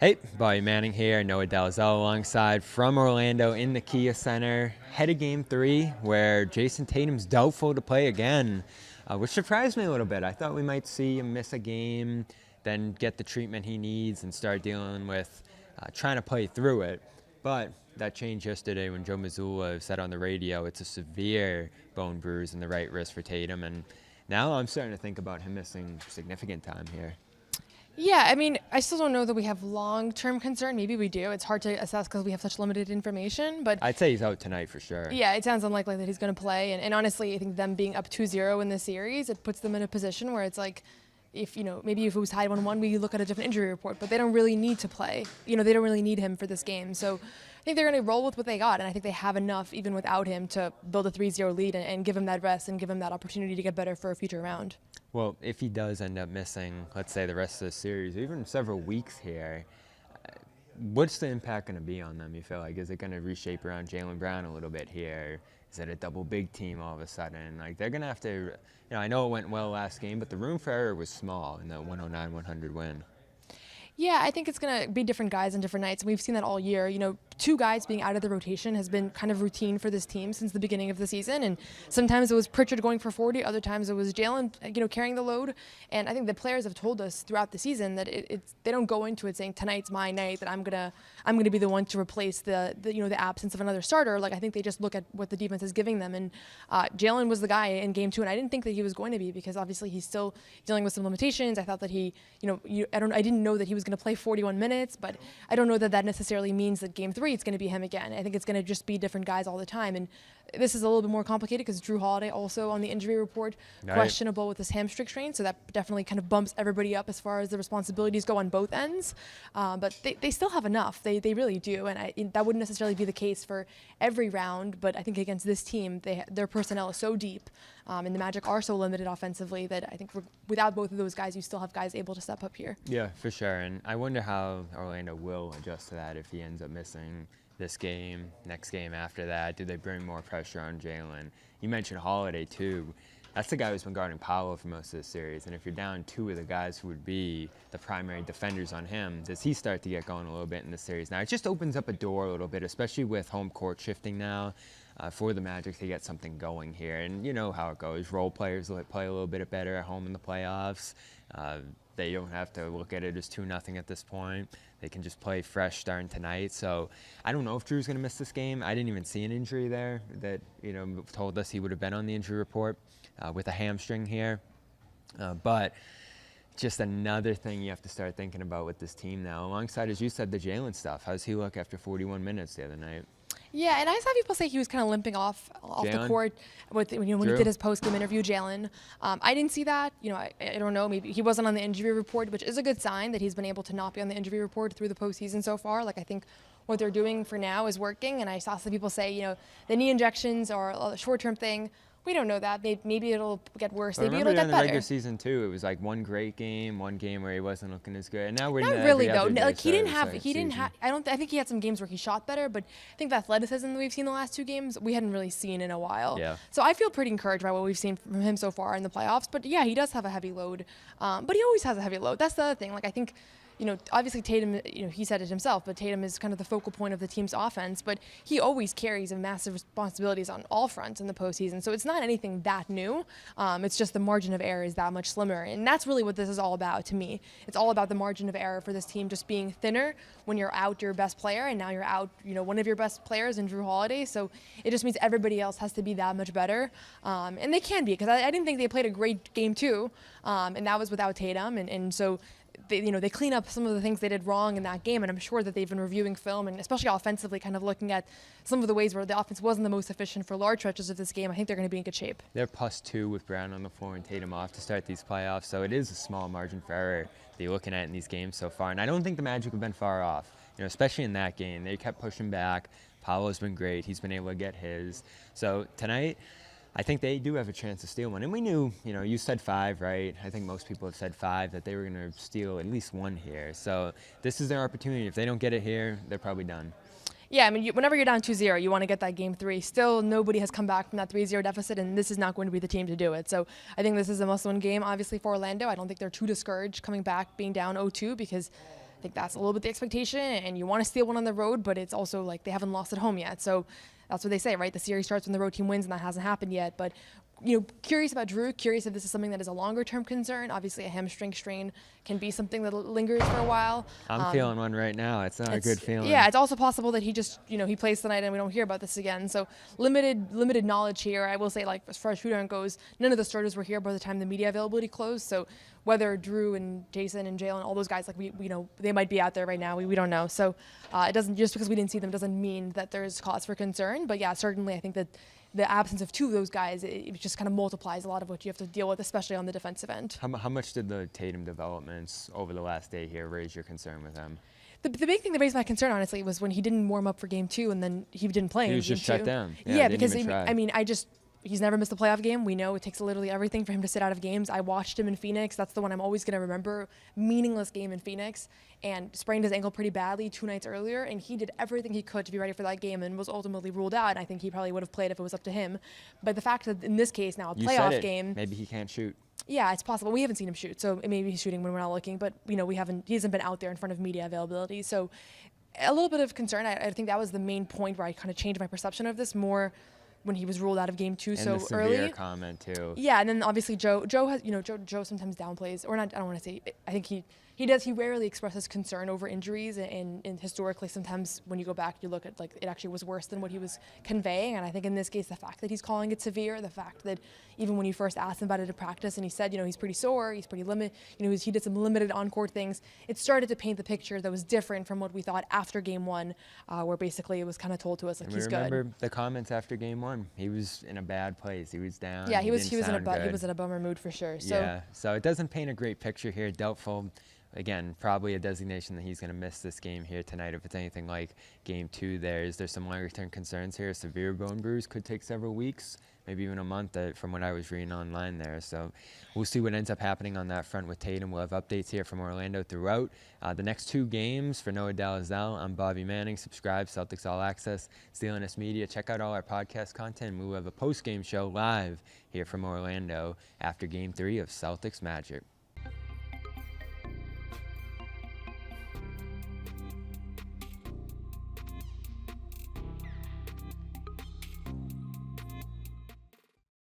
Hey, Bobby Manning here, Noah Dalzell alongside from Orlando in the Kia Center, head of Game 3, where Jayson Tatum's doubtful to play again, which surprised me a little bit. I thought we might see him miss a game, then get the treatment he needs and start dealing with trying to play through it. But that changed yesterday when Joe Mazzulla said on the radio it's a severe bone bruise in the right wrist for Tatum, and now I'm starting to think about him missing significant time here. Yeah, I mean, I still don't know that we have long-term concern. Maybe we do. It's hard to assess because we have such limited information. But I'd say he's out tonight for sure. Yeah, it sounds unlikely that he's going to play. And honestly, I think them being up 2-0 in this series, it puts them in a position where it's like, maybe if it was tied 1-1, we look at a different injury report. But they don't really need to play. They don't really need him for this game. So I think they're going to roll with what they got. And I think they have enough, even without him, to build a 3-0 lead and give him that rest and give him that opportunity to get better for a future round. Well, if he does end up missing, let's say, the rest of the series, even several weeks here, what's the impact going to be on them, you feel like? Is it going to reshape around Jaylen Brown a little bit here? Is it a double big team all of a sudden? Like, they're going to have to, I know it went well last game, but the room for error was small in the 109-100 win. Yeah, I think it's going to be different guys on different nights. We've seen that all year. Two guys being out of the rotation has been kind of routine for this team since the beginning of the season. And sometimes it was Pritchard going for 40. Other times it was Jaylen, carrying the load. And I think the players have told us throughout the season that they don't go into it saying tonight's my night, that I'm gonna be the one to replace the absence of another starter. Like, I think they just look at what the defense is giving them. And Jaylen was the guy in Game 2, and I didn't think that he was going to be, because obviously he's still dealing with some limitations. I thought that I didn't know that he was going to play 41 minutes, but I don't know that that necessarily means that Game 3 it's going to be him again. I think it's going to just be different guys all the time. And this is a little bit more complicated because Jrue Holiday also on the injury report, questionable with his hamstring strain, so that definitely kind of bumps everybody up as far as the responsibilities go on both ends. But they still have enough. They really do, and that wouldn't necessarily be the case for every round, but I think against this team, their personnel is so deep, and the Magic are so limited offensively that I think without both of those guys, you still have guys able to step up here. Yeah, for sure, and I wonder how Orlando will adjust to that if he ends up missing this game, next game after that. Do they bring more pressure on Jaylen? You mentioned Holiday too. That's the guy who's been guarding Paolo for most of the series, and if you're down two of the guys who would be the primary defenders on him, does he start to get going a little bit in the series? Now, it just opens up a door a little bit, especially with home court shifting now, for the Magic to get something going here. And you know how it goes. Role players play a little bit better at home in the playoffs. They don't have to look at it as 2-0 at this point. They can just play fresh starting tonight. So I don't know if Jrue's going to miss this game. I didn't even see an injury there that told us he would have been on the injury report with a hamstring here. But just another thing you have to start thinking about with this team now, alongside, as you said, the Jaylen stuff. How's he look after 41 minutes the other night? Yeah, and I saw people say he was kind of limping off the court when he did his post-game interview, Jaylen. I didn't see that. I don't know. Maybe he wasn't on the injury report, which is a good sign that he's been able to not be on the injury report through the postseason so far. Like, I think what they're doing for now is working, and I saw some people say, the knee injections are a short-term thing. We don't know that. Maybe it'll get worse. Maybe it'll get better. In the regular season too, it was like one great game, one game where he wasn't looking as good, and now we're not really though. Like, he didn't have. I think he had some games where he shot better, but I think the athleticism that we've seen the last two games we hadn't really seen in a while. Yeah. So I feel pretty encouraged by what we've seen from him so far in the playoffs. But yeah, he does have a heavy load. But he always has a heavy load. That's the other thing. Like, I think, obviously Tatum, he said it himself, but Tatum is kind of the focal point of the team's offense, but he always carries a massive responsibilities on all fronts in the postseason. So it's not anything that new. It's just the margin of error is that much slimmer. And that's really what this is all about to me. It's all about the margin of error for this team just being thinner when you're out your best player, and now you're out, one of your best players in Jrue Holiday. So it just means everybody else has to be that much better. And they can be, because I didn't think they played a great game too. And that was without Tatum. And so they clean up some of the things they did wrong in that game, and I'm sure that they've been reviewing film and especially offensively kind of looking at some of the ways where the offense wasn't the most efficient for large stretches of this game. I think they're going to be in good shape. They're +2 with Brown on the floor and Tatum off to start these playoffs, so it is a small margin for error that you're looking at in these games so far, and I don't think the Magic have been far off, especially in that game. They kept pushing back. Paolo's been great. He's been able to get his. So tonight, I think they do have a chance to steal one. And we knew, you said 5, right? I think most people have said 5, that they were going to steal at least one here. So this is their opportunity. If they don't get it here, they're probably done. Yeah, I mean, whenever you're down 2-0, you want to get that Game 3. Still, nobody has come back from that 3-0 deficit, and this is not going to be the team to do it. So I think this is a must-win game, obviously, for Orlando. I don't think they're too discouraged coming back, being down 0-2, because think that's a little bit the expectation, and you want to steal one on the road, but it's also like they haven't lost at home yet. So that's what they say, right? The series starts when the road team wins, and that hasn't happened yet. But, curious about Jrue, curious if this is something that is a longer-term concern. Obviously, a hamstring strain can be something that lingers for a while. I'm feeling one right now. It's not a good feeling. Yeah, it's also possible that he just, he plays tonight and we don't hear about this again. So limited knowledge here. I will say, like, as far as shootout goes, none of the starters were here by the time the media availability closed. So whether Jrue and Jayson and Jalen, all those guys, like, we they might be out there right now. We don't know. So it doesn't, just because we didn't see them doesn't mean that there's cause for concern. But yeah, certainly I think that the absence of two of those guys, it just kind of multiplies a lot of what you have to deal with, especially on the defensive end. How much did the Tatum developments over the last day here raise your concern with him? The big thing that raised my concern, honestly, was when he didn't warm up for game 2 and then he didn't play. He was just shut down. Yeah, because he's never missed a playoff game. We know it takes literally everything for him to sit out of games. I watched him in Phoenix. That's the one I'm always going to remember. Meaningless game in Phoenix, and sprained his ankle pretty badly 2 nights earlier, and he did everything he could to be ready for that game and was ultimately ruled out. And I think he probably would have played if it was up to him. But the fact that in this case now, a playoff game. Maybe he can't shoot. Yeah, it's possible. We haven't seen him shoot, so maybe he's shooting when we're not looking. But he hasn't been out there in front of media availability. So a little bit of concern. I think that was the main point where I kind of changed my perception of this more when he was ruled out of game 2 so the early. severe comment too. Yeah, and then obviously Joe has, Joe sometimes downplays, or not. I don't want to say. I think he does. He rarely expresses concern over injuries, and historically, sometimes when you go back, you look at, like, it actually was worse than what he was conveying. And I think in this case, the fact that he's calling it severe, the fact that even when you first asked him about it at practice, and he said, he's pretty sore, he's pretty limited, he did some limited on-court things. It started to paint the picture that was different from what we thought after game 1, where basically it was kind of told to us, like, he's good. Remember the comments after game 1. He was in a bad place. He was down. Yeah, he was in a bummer mood for sure. So yeah, so it doesn't paint a great picture here. Doubtful. Again, probably a designation that he's going to miss this game here tonight. If it's anything like game 2, there's some longer-term concerns here. Severe bone bruise could take several weeks, maybe even a month from what I was reading online there. So we'll see what ends up happening on that front with Tatum. We'll have updates here from Orlando throughout. The next 2 games for Noah Dalzell. I'm Bobby Manning. Subscribe, Celtics All Access, CLNS Media. Check out all our podcast content. We will have a post-game show live here from Orlando after game 3 of Celtics Magic.